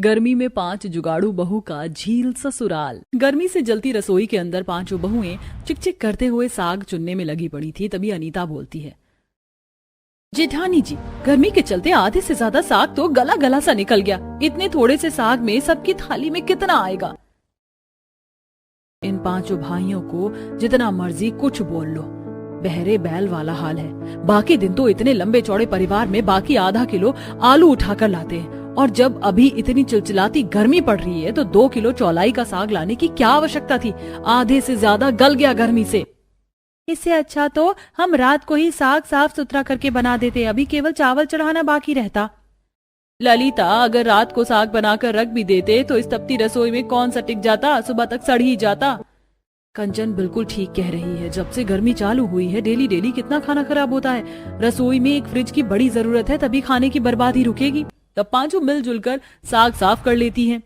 गर्मी में 5 जुगाड़ू बहू का झील ससुराल। गर्मी से जलती रसोई के अंदर 5 बहुएं चिकचिक करते हुए साग चुनने में लगी पड़ी थी। तभी अनीता बोलती है, जेठानी जी, गर्मी के चलते आधे से ज्यादा साग तो गला गला सा निकल गया। इतने थोड़े से साग में सबकी थाली में कितना आएगा? इन 5 भाइयों को जितना मर्जी कुछ बोल लो, बहरे बैल वाला हाल है। बाकी दिन तो इतने लंबे चौड़े परिवार में बाकी आधा किलो आलू उठाकर लाते हैं, और जब अभी इतनी चिलचिलाती गर्मी पड़ रही है तो 2 किलो चौलाई का साग लाने की क्या आवश्यकता थी? आधे से ज्यादा गल गया गर्मी से। इससे अच्छा तो हम रात को ही साग साफ सुथरा करके बना देते, अभी केवल चावल चढ़ाना बाकी रहता। ललिता, अगर रात को साग बनाकर रख भी देते तो इस तपती रसोई में कौन सा टिक जाता? सुबह तक सड़ ही जाता। कंचन बिल्कुल ठीक कह रही है। जब से गर्मी चालू हुई है डेली डेली कितना खाना खराब होता है। रसोई में एक फ्रिज की बड़ी जरूरत है, तभी खाने की बर्बादी रुकेगी। तब 5 मिलजुल कर साग साफ कर लेती हैं।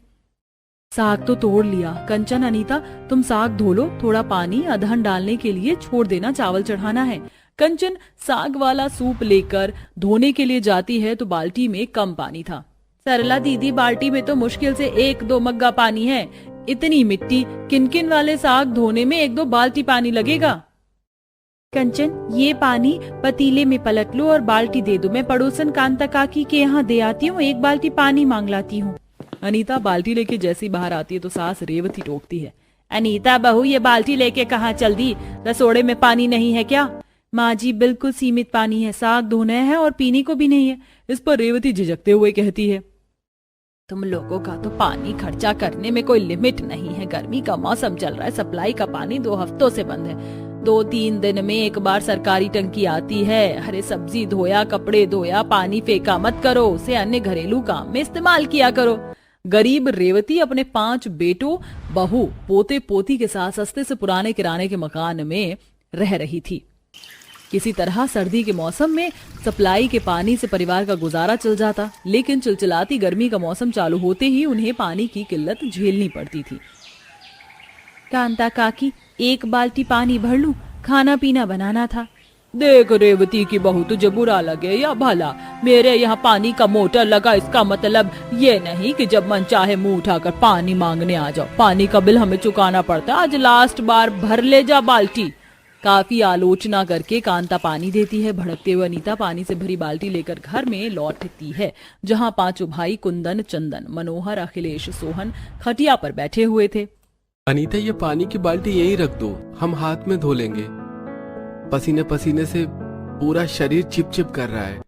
साग तो तोड़ लिया। कंचन, अनीता, तुम साग धो लो, थोड़ा पानी अदहन डालने के लिए छोड़ देना, चावल चढ़ाना है। कंचन साग वाला सूप लेकर धोने के लिए जाती है तो बाल्टी में कम पानी था। सरला दीदी, बाल्टी में तो मुश्किल से 1-2 मग्गा पानी है। इतनी मिट्टी, किनकिन वाले साग धोने में 1-2 बाल्टी पानी लगेगा। कंचन, ये पानी पतीले में पलट लो और बाल्टी दे दो। मैं पड़ोसन कांता काकी के यहाँ दे आती हूँ, 1 बाल्टी पानी मांग लाती हूँ। अनीता बाल्टी लेके जैसी बाहर आती है तो सास रेवती टोकती है, अनीता बहू, ये बाल्टी लेके कहाँ चल दी? रसोड़े में पानी नहीं है क्या? माँ जी, बिल्कुल सीमित पानी है, साग धोना है और पीने को भी नहीं है। इस पर रेवती झिझकते हुए कहती है, तुम लोगों का तो पानी खर्चा करने में कोई लिमिट नहीं है। गर्मी का मौसम चल रहा है, सप्लाई का पानी 2 हफ्तों से बंद है। 2-3 दिन में एक बार सरकारी टंकी आती है। अरे सब्जी धोया, कपड़े धोया, पानी फेंका मत करो, उसे अन्य घरेलू काम में इस्तेमाल किया करो। गरीब रेवती अपने 5 बेटों, बहू, पोते पोती के साथ सस्ते से पुराने किराने के मकान में रह रही थी। किसी तरह सर्दी के मौसम में सप्लाई के पानी से परिवार का गुजारा चल जाता, लेकिन चिलचिलाती गर्मी का मौसम चालू होते ही उन्हें पानी की किल्लत झेलनी पड़ती थी। कांता काकी, 1 बाल्टी पानी भर लूं, खाना पीना बनाना था। देख रेवती की बहू, तुझे बुरा लगे या भला, मेरे यहाँ पानी का मोटर लगा, इसका मतलब ये नहीं कि जब मन चाहे मुंह उठाकर पानी मांगने आ जाओ। पानी का बिल हमें चुकाना पड़ता है, आज लास्ट बार भर ले जा बाल्टी। काफी आलोचना करके कांता पानी देती है। भड़कते हुए अनीता पानी से भरी बाल्टी लेकर घर में लौटती है, जहां 5 भाई कुंदन, चंदन, मनोहर, अखिलेश, सोहन खटिया पर बैठे हुए थे। अनीता, ये पानी की बाल्टी यहीं रख दो, हम हाथ में धो लेंगे। पसीने पसीने से पूरा शरीर चिपचिप कर रहा है।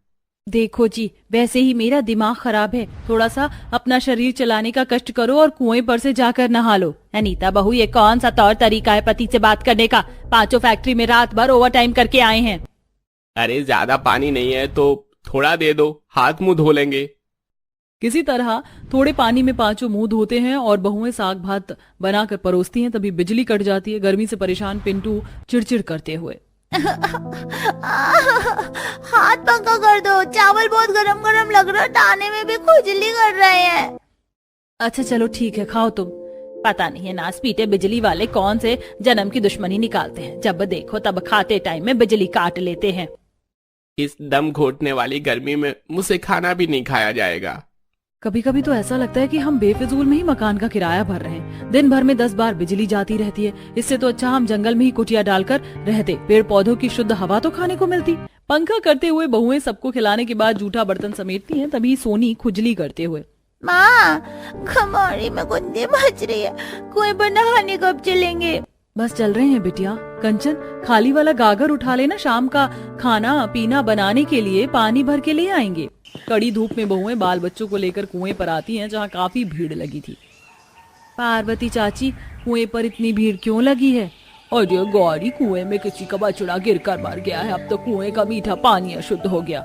देखो जी, वैसे ही मेरा दिमाग खराब है, थोड़ा सा अपना शरीर चलाने का कष्ट करो और कुएं पर से जाकर नहा लो। अनीता बहू, ये कौन सा तौर तरीका है पति से बात करने का? 5 फैक्ट्री में रात भर ओवर टाइम करके आए हैं। अरे ज्यादा पानी नहीं है तो थोड़ा दे दो, हाथ मुंह धो लेंगे। किसी तरह थोड़े पानी में 5 मुंह धोते हैं और बहुएं साग भात बनाकर परोसती हैं। तभी बिजली कट जाती है। गर्मी से परेशान पिंटू चिड़चिड़ करते हुए, हाथ पंखा कर दो, चावल बहुत गरम गरम लग रहा है, खाने में भी खुजली कर रहे हैं। अच्छा चलो ठीक है, खाओ तुम। पता नहीं है नास पीटे बिजली वाले कौन से जन्म की दुश्मनी निकालते हैं, जब देखो तब खाते टाइम में बिजली काट लेते हैं। इस दम घोटने वाली गर्मी में मुझसे खाना भी नहीं खाया जाएगा। कभी कभी तो ऐसा लगता है कि हम बेफिजूल में ही मकान का किराया भर रहे हैं। दिन भर में 10 बार बिजली जाती रहती है। इससे तो अच्छा हम जंगल में ही कुटिया डालकर रहते, पेड़ पौधों की शुद्ध हवा तो खाने को मिलती। पंखा करते हुए बहुएं सबको खिलाने के बाद जूठा बर्तन समेटती हैं। तभी सोनी खुजली करते हुए, माँ, खमारी में गुंदे मच रही है, कुएं पर नहाने कब चलेंगे? बस चल रहे हैं बिटिया। कंचन, खाली वाला गागर उठा लेना, शाम का खाना पीना बनाने के लिए पानी भर के ले आएंगे। कड़ी धूप में बहुएं बाल बच्चों को लेकर कुएं पर आती हैं, जहां काफी भीड़ लगी थी। पार्वती चाची, कुएं पर इतनी भीड़ क्यों लगी है? और ये गौरी, कुएं में किसी का बछड़ा गिर कर मर गया है, अब तो कुएं का मीठा पानी अशुद्ध हो गया।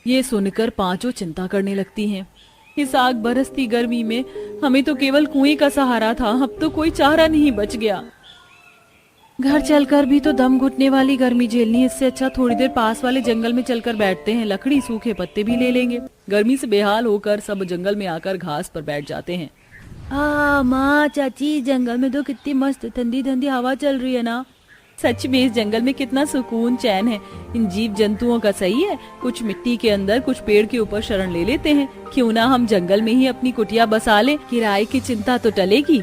ये सुनकर 5 चिंता करने लगती हैं। इस आग बरसती गर्मी में हमें तो केवल कुएं का सहारा था, अब तो कोई चारा नहीं बच गया। घर चलकर भी तो दम घुटने वाली गर्मी झेलनी, इससे अच्छा थोड़ी देर पास वाले जंगल में चलकर बैठते हैं, लकड़ी सूखे पत्ते भी ले लेंगे। गर्मी से बेहाल होकर सब जंगल में आकर घास पर बैठ जाते हैं। माँ, चाची, जंगल में तो कितनी मस्त ठंडी ठंडी हवा चल रही है ना। सच में इस जंगल में कितना सुकून चैन है। इन जीव जंतुओं का सही है, कुछ मिट्टी के अंदर कुछ पेड़ के ऊपर शरण ले लेते हैं। क्यों ना हम जंगल में ही अपनी कुटिया बसा लें, किराए की चिंता तो टलेगी।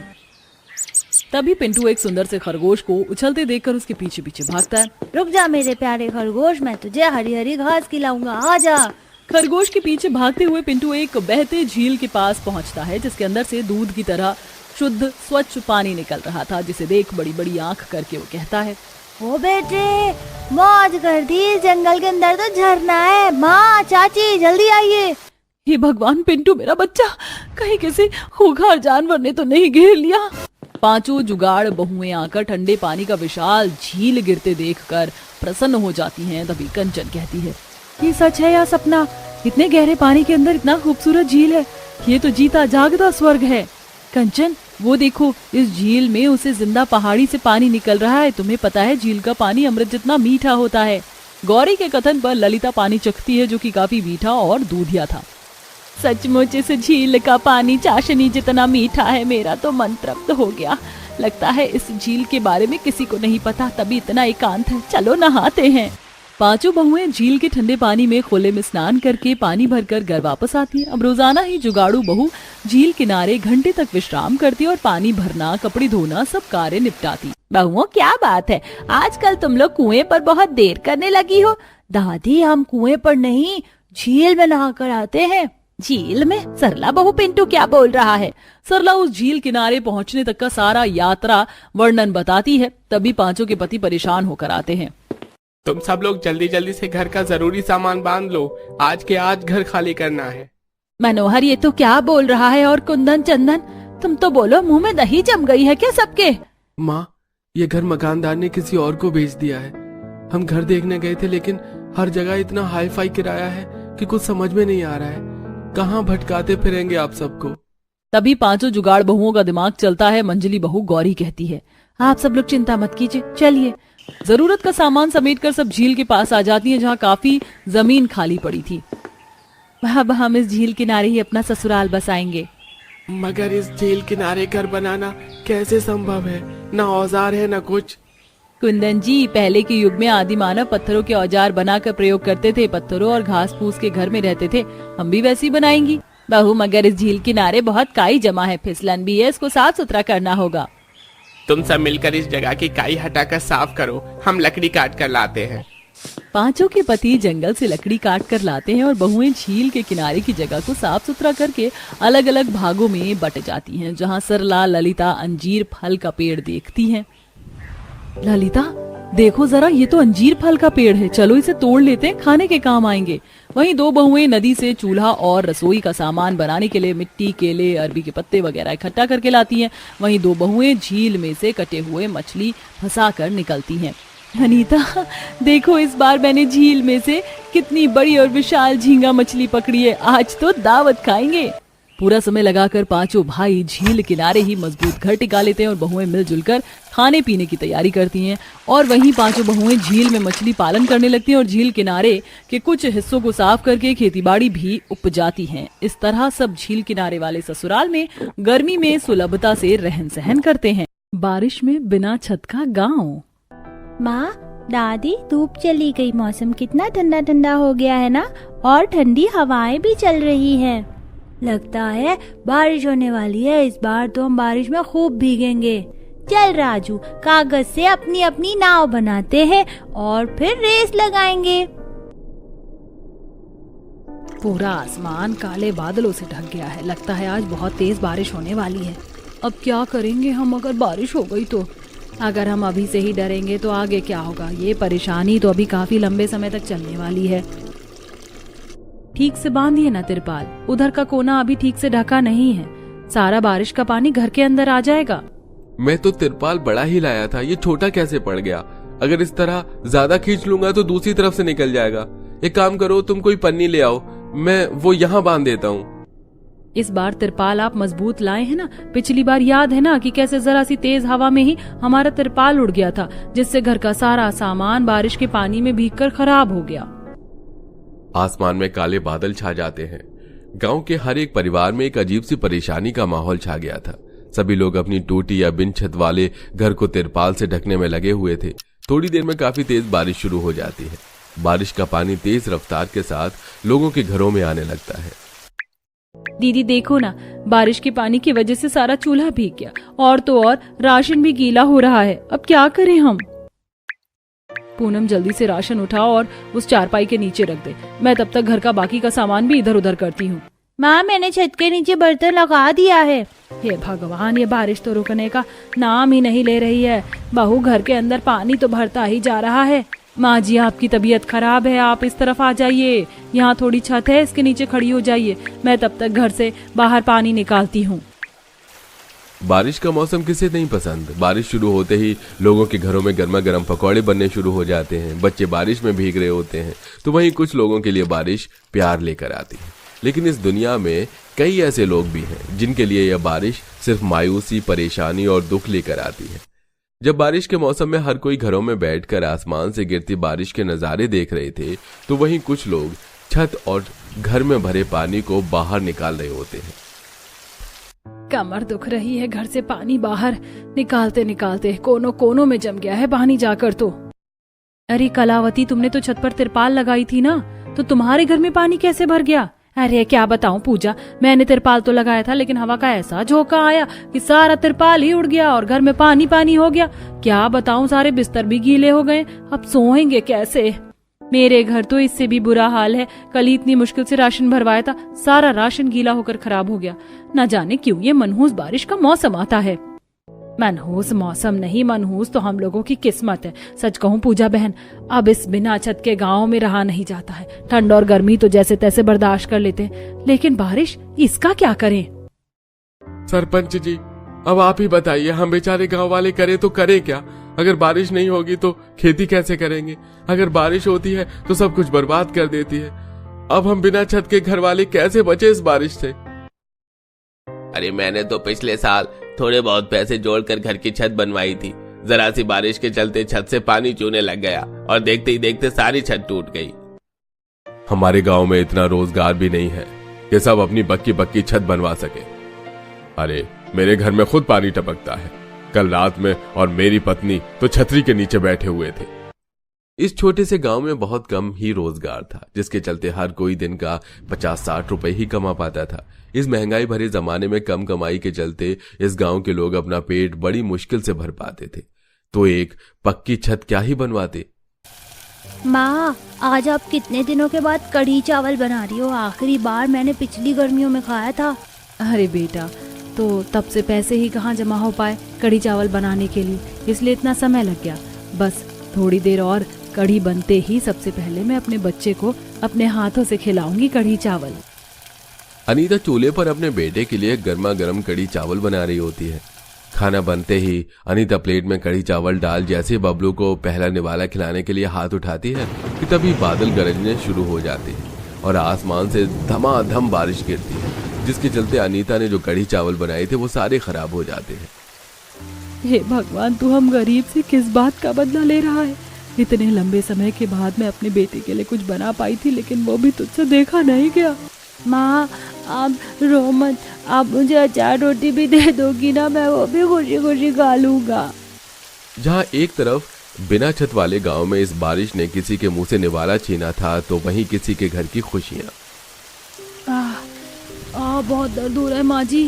तभी पिंटू एक सुंदर से खरगोश को उछलते देखकर उसके पीछे पीछे भागता है। रुक जा मेरे प्यारे खरगोश, मैं तुझे हरी हरी घास खिलाऊंगा, आ जा। खरगोश के पीछे भागते हुए पिंटू एक बहते झील के पास पहुंचता है, जिसके अंदर से दूध की तरह शुद्ध स्वच्छ पानी निकल रहा था, जिसे देख बड़ी बड़ी आंख करके वो कहता है, ओ बेटे, मौज कर दी, जंगल के अंदर तो झरना है। माँ, चाची, जल्दी आइए। हे भगवान, पिंटू मेरा बच्चा, कहीं किसी खूंखार जानवर ने तो नहीं घेर लिया। पांचों जुगाड़ बहुएं आकर ठंडे पानी का विशाल झील गिरते देखकर प्रसन्न हो जाती हैं। तभी कंचन कहती है, ये सच है या सपना? इतने गहरे पानी के अंदर इतना खूबसूरत झील है, ये तो जीता जागता स्वर्ग है। कंचन, वो देखो, इस झील में उसे जिंदा पहाड़ी से पानी निकल रहा है। तुम्हें पता है झील का पानी अमृत जितना मीठा होता है। गौरी के कथन पर ललिता पानी चखती है, जो कि काफी मीठा और दूधिया था। सचमुच इस झील का पानी चाशनी जितना मीठा है, मेरा तो मन तृप्त हो गया। लगता है इस झील के बारे में किसी को नहीं पता, तभी इतना एकांत है। चलो नहाते हैं। पांचों बहुएं झील के ठंडे पानी में खुले में स्नान करके पानी भरकर घर वापस आती हैं। अब रोजाना ही जुगाड़ू बहू झील किनारे घंटे तक विश्राम करती और पानी भरना, कपड़े धोना सब कार्य निपटाती। बहुओं, क्या बात है, आजकल तुम लोग कुएं पर बहुत देर करने लगी हो। दादी, हम कुएं पर नहीं, झील में नहा कर आते हैं। झील में? सरला बहू, पिंटू क्या बोल रहा है? सरला उस झील किनारे पहुंचने तक का सारा यात्रा वर्णन बताती है। तभी पांचों के पति परेशान होकर आते हैं। तुम सब लोग जल्दी जल्दी से घर का जरूरी सामान बांध लो, आज के आज घर खाली करना है। मनोहर, ये तो क्या बोल रहा है? और कुंदन, चंदन, तुम तो बोलो, मुंह में दही जम गई है क्या सबके? माँ, ये घर मकानदार ने किसी और को बेच दिया है। हम घर देखने गए थे, लेकिन हर जगह इतना हाई फाई किराया है कि कुछ समझ में नहीं आ रहा है। कहाँ भटकाते फिरेंगे आप सबको? तभी पांचों जुगाड़ बहुओं का दिमाग चलता है। मंजली बहू गौरी कहती है, आप सब लोग चिंता मत कीजिए, चलिए। जरूरत का सामान समेटकर सब झील के पास आ जाती हैं, जहाँ काफी जमीन खाली पड़ी थी। अब हम इस झील किनारे ही अपना ससुराल बसाएंगे। मगर इस झील किनारे घर बनाना कैसे संभव है? ना औजार है, ना कुछ। कुंदन जी, पहले के युग में आदि मानव पत्थरों के औजार बनाकर प्रयोग करते थे, पत्थरों और घास फूस के घर में रहते थे। हम भी वैसी बनाएंगी। बहू, मगर इस झील किनारे बहुत काई जमा है, फिसलन भी है, इसको साफ सुथरा करना होगा। तुम सब मिलकर इस जगह की काई हटाकर साफ करो, हम लकड़ी काट कर लाते हैं। पांचों के पति जंगल से लकड़ी काट कर लाते हैं और बहुएं झील के किनारे की जगह को साफ सुथरा करके अलग अलग भागों में बट जाती हैं, जहां सरला ललिता अंजीर फल का पेड़ देखती हैं। ललिता, देखो जरा, ये तो अंजीर फल का पेड़ है, चलो इसे तोड़ लेते हैं, खाने के काम आएंगे। वहीं दो बहुएं नदी से चूल्हा और रसोई का सामान बनाने के लिए मिट्टी, केले, अरबी के पत्ते वगैरह इकट्ठा करके लाती हैं। वहीं दो बहुएं झील में से कटे हुए मछली फंसाकर निकलती हैं। अनीता, देखो इस बार मैंने झील में से कितनी बड़ी और विशाल झींगा मछली पकड़ी है, आज तो दावत खाएंगे। पूरा समय लगाकर पांचों भाई झील किनारे ही मजबूत घर टिका लेते हैं और बहुएं मिलजुल कर खाने पीने की तैयारी करती हैं। और वहीं पांचों बहुएं झील में मछली पालन करने लगती हैं और झील किनारे के कुछ हिस्सों को साफ करके खेतीबाड़ी भी उपजाती हैं। इस तरह सब झील किनारे वाले ससुराल में गर्मी में सुलभता से रहन सहन करते हैं। बारिश में बिना छत का गाँव। माँ, दादी, धूप चली गई, मौसम कितना ठंडा ठंडा हो गया है ना, और ठंडी हवाएं भी चल रही हैं। लगता है बारिश होने वाली है, इस बार तो हम बारिश में खूब भीगेंगे। चल राजू, कागज से अपनी अपनी नाव बनाते हैं और फिर रेस लगाएंगे। पूरा आसमान काले बादलों से ढक गया है, लगता है आज बहुत तेज बारिश होने वाली है। अब क्या करेंगे हम अगर बारिश हो गई तो? अगर हम अभी से ही डरेंगे तो आगे क्या होगा? ये परेशानी तो अभी काफी लंबे समय तक चलने वाली है। ठीक से बांधिए ना तिरपाल, उधर का कोना अभी ठीक से ढका नहीं है, सारा बारिश का पानी घर के अंदर आ जाएगा। मैं तो तिरपाल बड़ा ही लाया था, ये छोटा कैसे पड़ गया? अगर इस तरह ज्यादा खींच लूंगा तो दूसरी तरफ से निकल जाएगा। एक काम करो, तुम कोई पन्नी ले आओ, मैं वो यहाँ बांध देता हूँ। इस बार तिरपाल आप मजबूत लाए हैं ना? पिछली बार याद है ना कि कैसे जरा सी तेज हवा में ही हमारा तिरपाल उड़ गया था, जिससे घर का सारा सामान बारिश के पानी में भीगकर खराब हो गया। आसमान में काले बादल छा जाते हैं। गांव के हर एक परिवार में एक अजीब सी परेशानी का माहौल छा गया था। सभी लोग अपनी टूटी या बिन छत वाले घर को तिरपाल से ढकने में लगे हुए थे। थोड़ी देर में काफी तेज बारिश शुरू हो जाती है। बारिश का पानी तेज रफ्तार के साथ लोगों के घरों में आने लगता है। दीदी देखो ना, बारिश के पानी की वजह से सारा चूल्हा भीग गया और तो और राशन भी गीला हो रहा है। अब क्या करें हम? पूनम जल्दी से राशन उठा और उस चारपाई के नीचे रख दे। मैं तब तक घर का बाकी का सामान भी इधर उधर करती हूँ। माँ मैंने छत के नीचे बर्तन लगा दिया है। हे भगवान, ये बारिश तो रुकने का नाम ही नहीं ले रही है। बहू, घर के अंदर पानी तो भरता ही जा रहा है। माँ जी, आपकी तबीयत खराब है, आप इस तरफ आ जाइए। यहाँ थोड़ी छत है, इसके नीचे खड़ी हो जाइए। मैं तब तक घर से बाहर पानी निकालती हूँ। बारिश का मौसम किसे नहीं पसंद। बारिश शुरू होते ही लोगों के घरों में गर्मा गर्म पकौड़े बनने शुरू हो जाते हैं। बच्चे बारिश में भीग रहे होते हैं, तो वहीं कुछ लोगों के लिए बारिश प्यार लेकर आती है। लेकिन इस दुनिया में कई ऐसे लोग भी हैं जिनके लिए यह बारिश सिर्फ मायूसी, परेशानी और दुख लेकर आती है। जब बारिश के मौसम में हर कोई घरों में बैठकर आसमान से गिरती बारिश के नज़ारे देख रहे थे, तो वहीं कुछ लोग छत और घर में भरे पानी को बाहर निकाल रहे होते हैं। कमर दुख रही है, घर से पानी बाहर निकालते निकालते कोनों कोनों में जम गया है पानी जाकर तो। अरे कलावती, तुमने तो छत पर तिरपाल लगाई थी ना, तो तुम्हारे घर में पानी कैसे भर गया? अरे क्या बताऊं पूजा, मैंने तिरपाल तो लगाया था, लेकिन हवा का ऐसा झोंका आया कि सारा तिरपाल ही उड़ गया और घर में पानी पानी हो गया। क्या बताऊं, सारे बिस्तर भी गीले हो गए। अब सोएंगे कैसे? मेरे घर तो इससे भी बुरा हाल है। कल ही इतनी मुश्किल से राशन भरवाया था, सारा राशन गीला होकर खराब हो गया। न जाने क्यों ये मनहूस बारिश का मौसम आता है। मनहूस मौसम नहीं, मनहूस तो हम लोगों की किस्मत है। सच कहूं पूजा बहन, अब इस बिना छत के गांव में रहा नहीं जाता है। ठंड और गर्मी तो जैसे तैसे बर्दाश्त कर लेते हैं, लेकिन बारिश, इसका क्या करें? सरपंच जी, अब आप ही बताइए, हम बेचारे गांव वाले करें तो करें क्या? अगर बारिश नहीं होगी तो खेती कैसे करेंगे? अगर बारिश होती है तो सब कुछ बर्बाद कर देती है। अब हम बिना छत के घर वाले कैसे बचे इस बारिश से? अरे मैंने तो पिछले साल थोड़े बहुत पैसे जोड़कर घर की छत बनवाई थी। जरा सी बारिश के चलते छत से पानी चूने लग गया और देखते ही देखते सारी छत टूट गई। हमारे गांव में इतना रोजगार भी नहीं है कि सब अपनी पक्की पक्की छत बनवा सके। अरे मेरे घर में खुद पानी टपकता है। कल रात में और मेरी पत्नी तो छतरी के नीचे बैठे हुए थे। इस छोटे से गांव में बहुत कम ही रोजगार था, जिसके चलते हर कोई दिन का 50-60 रुपए ही कमा पाता था। इस महंगाई भरे जमाने में कम कमाई के चलते इस गांव के लोग अपना पेट बड़ी मुश्किल से भर पाते थे, तो एक पक्की छत क्या ही बनवाते। माँ, आज आप कितने दिनों के बाद कढ़ी चावल बना रही हो? आखिरी बार मैंने पिछली गर्मियों में खाया था। अरे बेटा, तो तब से पैसे ही कहाँ जमा हो पाए कढ़ी चावल बनाने के लिए, इसलिए इतना समय लग गया। बस थोड़ी देर और, कढ़ी बनते ही सबसे पहले मैं अपने बच्चे को अपने हाथों से खिलाऊंगी कढ़ी चावल। अनीता चूल्हे पर अपने बेटे के लिए गर्मा गर्म कढ़ी चावल बना रही होती है। खाना बनते ही अनीता प्लेट में कढ़ी चावल डाल जैसे बबलू को पहला निवाला खिलाने के लिए हाथ उठाती है कि तभी बादल गरजने शुरू हो जाते हैं और आसमान से धमाधम बारिश गिरती है, जिसके चलते अनीता ने जो कढ़ी चावल बनाए थे वो सारे खराब हो जाते हैं। हे भगवान, तू हम गरीब से किस बात का बदला ले रहा है? इतने लंबे समय के बाद मैं अपने बेटे के लिए कुछ बना पाई थी, लेकिन वो भी तुझसे देखा नहीं गया। माँ, आप रो मत, आप मुझे अचार रोटी भी दे दोगी ना? मैं वो भी खुशी खुशी खा लूंगा। जहाँ एक तरफ बिना छत वाले गांव में इस बारिश ने किसी के मुंह से निवाला छीना था, तो वहीं किसी के घर की खुशियां। बहुत दर्द हो रहा है माँ जी।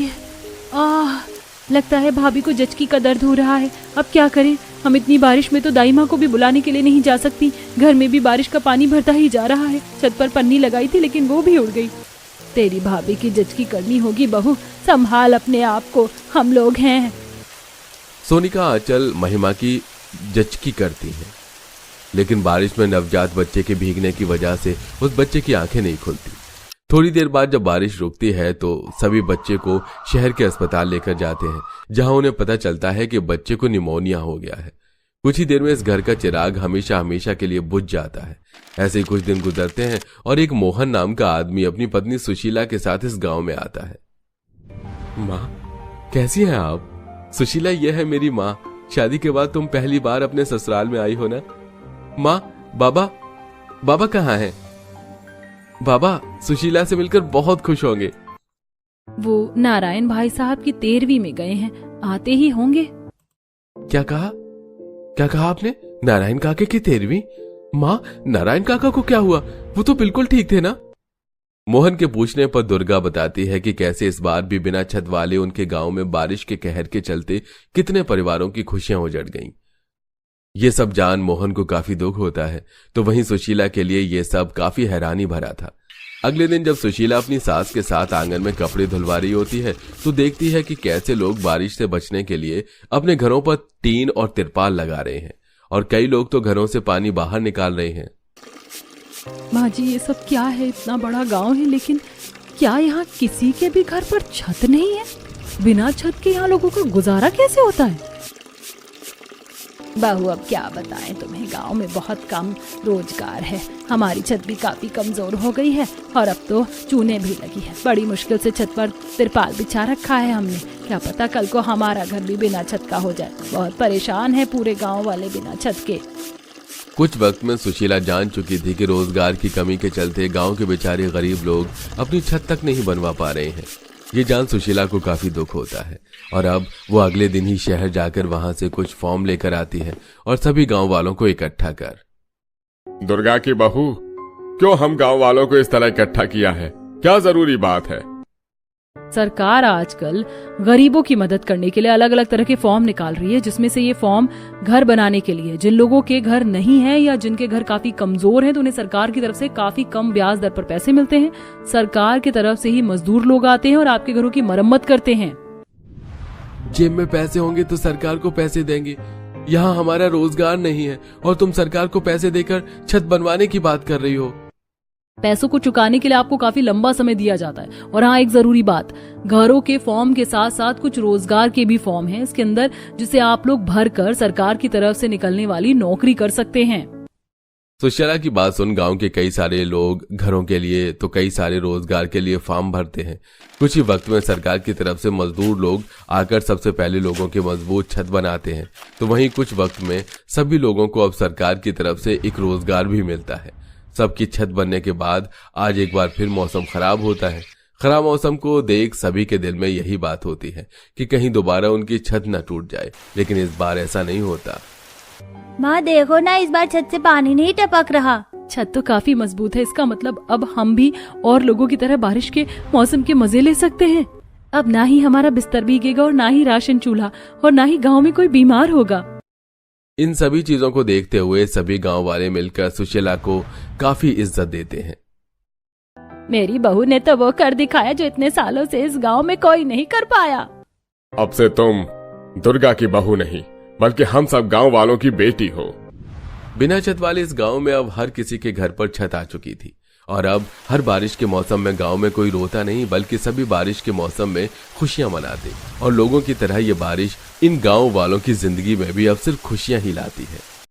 लगता है भाभी को जचकी का दर्द हो रहा है। अब क्या करें? हम इतनी बारिश में तो दाई माँ को भी बुलाने के लिए नहीं जा सकती। घर में भी बारिश का पानी भरता ही जा रहा है। छत पर पन्नी लगाई थी, लेकिन वो भी उड़ गई। तेरी भाभी की जचकी करनी होगी बहू, संभाल अपने आप को, हम लोग हैं। सोनिका आंचल महिमा की जचकी करती है, लेकिन बारिश में नवजात बच्चे के भीगने की वजह से उस बच्चे की आंखें नहीं खुलती। थोड़ी देर बाद जब बारिश रुकती है तो सभी बच्चे को शहर के अस्पताल लेकर जाते हैं, जहां उन्हें पता चलता है कि बच्चे को निमोनिया हो गया है। कुछ ही देर में इस घर का चिराग हमेशा हमेशा के लिए बुझ जाता है। ऐसे ही कुछ दिन गुजरते हैं और एक मोहन नाम का आदमी अपनी पत्नी सुशीला के साथ इस गांव में आता है। माँ, कैसी हैं आप? सुशीला, यह है मेरी माँ। शादी के बाद तुम पहली बार अपने ससुराल में आई हो ना? माँ, बाबा कहाँ हैं? बाबा सुशीला से मिलकर बहुत खुश होंगे। वो नारायण भाई साहब की 13वीं में गए हैं, आते ही होंगे। क्या कहा आपने? नारायण काका की 13वीं? माँ, नारायण काका को क्या हुआ? वो तो बिल्कुल ठीक थे ना? मोहन के पूछने पर दुर्गा बताती है कि कैसे इस बार भी बिना छत वाले उनके गांव में बारिश के कहर के चलते कितने परिवारों की खुशियां उजड़ गईं। ये सब जान मोहन को काफी दुख होता है, तो वहीं सुशीला के लिए ये सब काफी हैरानी भरा था। अगले दिन जब सुशीला अपनी सास के साथ आंगन में कपड़े धुलवा रही होती है तो देखती है कि कैसे लोग बारिश से बचने के लिए अपने घरों पर टीन और तिरपाल लगा रहे हैं और कई लोग तो घरों से पानी बाहर निकाल रहे हैं। माँ जी, ये सब क्या है? इतना बड़ा गांव है, लेकिन क्या यहाँ किसी के भी घर पर छत नहीं है? बिना छत के यहाँ लोगों का गुजारा कैसे होता है? बहू, अब क्या बताएं तुम्हें, गांव में बहुत कम रोजगार है। हमारी छत भी काफी कमजोर हो गई है और अब तो चूने भी लगी है। बड़ी मुश्किल से छत पर तिरपाल बिछा रखा है हमने। क्या पता कल को हमारा घर भी बिना छत का हो जाए। बहुत परेशान है पूरे गांव वाले बिना छत के। कुछ वक्त में सुशीला जान चुकी थी कि रोजगार की कमी के चलते गांव के बेचारे गरीब लोग अपनी छत तक नहीं बनवा पा रहे हैं। ये जान सुशीला को काफी दुख होता है और अब वो अगले दिन ही शहर जाकर वहां से कुछ फॉर्म लेकर आती है और सभी गांव वालों को इकट्ठा कर। दुर्गा की बहू, क्यों हम गांव वालों को इस तरह इकट्ठा किया है? क्या जरूरी बात है? सरकार आजकल गरीबों की मदद करने के लिए अलग अलग तरह के फॉर्म निकाल रही है, जिसमें से ये फॉर्म घर बनाने के लिए, जिन लोगों के घर नहीं है या जिनके घर काफी कमजोर हैं तो उन्हें सरकार की तरफ से काफी कम ब्याज दर पर पैसे मिलते हैं। सरकार की तरफ से ही मजदूर लोग आते हैं और आपके घरों की मरम्मत करते हैं। जेब में पैसे होंगे तो सरकार को पैसे देंगे। यहाँ हमारा रोजगार नहीं है और तुम सरकार को पैसे देकर छत बनवाने की बात कर रही हो। पैसों को चुकाने के लिए आपको काफी लंबा समय दिया जाता है। और हाँ, एक जरूरी बात, घरों के फॉर्म के साथ साथ कुछ रोजगार के भी फॉर्म हैं इसके अंदर, जिसे आप लोग भरकर सरकार की तरफ से निकलने वाली नौकरी कर सकते हैं। सुशीला की बात सुन गांव के कई सारे लोग घरों के लिए तो कई सारे रोजगार के लिए फॉर्म भरते हैं। कुछ ही वक्त में सरकार की तरफ से मजदूर लोग आकर सबसे पहले लोगों के मजबूत छत बनाते हैं, तो वहीं कुछ वक्त में सभी लोगों को अब सरकार की तरफ से एक रोजगार भी मिलता है। सबकी छत बनने के बाद आज एक बार फिर मौसम खराब होता है। खराब मौसम को देख सभी के दिल में यही बात होती है कि कहीं दोबारा उनकी छत न टूट जाए, लेकिन इस बार ऐसा नहीं होता। माँ देखो ना, इस बार छत से पानी नहीं टपक रहा। छत तो काफी मजबूत है, इसका मतलब अब हम भी और लोगों की तरह बारिश के मौसम के मजे ले सकते हैं। अब ना ही हमारा बिस्तर भीगेगा और ना ही राशन चूल्हा और ना ही गाँव में कोई बीमार होगा। इन सभी चीजों को देखते हुए सभी गांव वाले मिलकर सुशीला को काफी इज्जत देते हैं। मेरी बहू ने तो वो कर दिखाया जो इतने सालों से इस गांव में कोई नहीं कर पाया। अब से तुम दुर्गा की बहू नहीं बल्कि हम सब गांव वालों की बेटी हो। बिना छत वाले इस गांव में अब हर किसी के घर पर छत आ चुकी थी और अब हर बारिश के मौसम में गांव में कोई रोता नहीं, बल्कि सभी बारिश के मौसम में खुशियां मनाते और लोगों की तरह ये बारिश इन गांव वालों की जिंदगी में भी अब सिर्फ खुशियां ही लाती है।